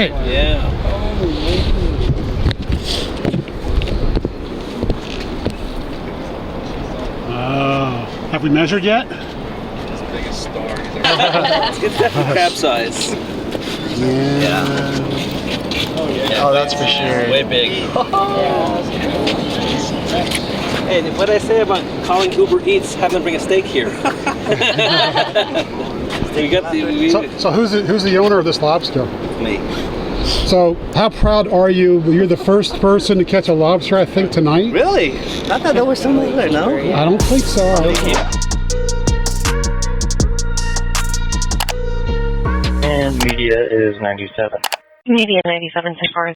right. Yeah. Oh, have we measured yet? As big as star. It's definitely crab size. Yeah. Oh, that's for sure. Way big. Hey, what did I say about calling Uber Eats, have them bring a steak here? So we got the, So who's the owner of this lobster? me. So how proud are you? You're the first person to catch a lobster, I think, tonight. Really? I thought there was something there, no? I don't think so. And media is 97. Media 97 so far.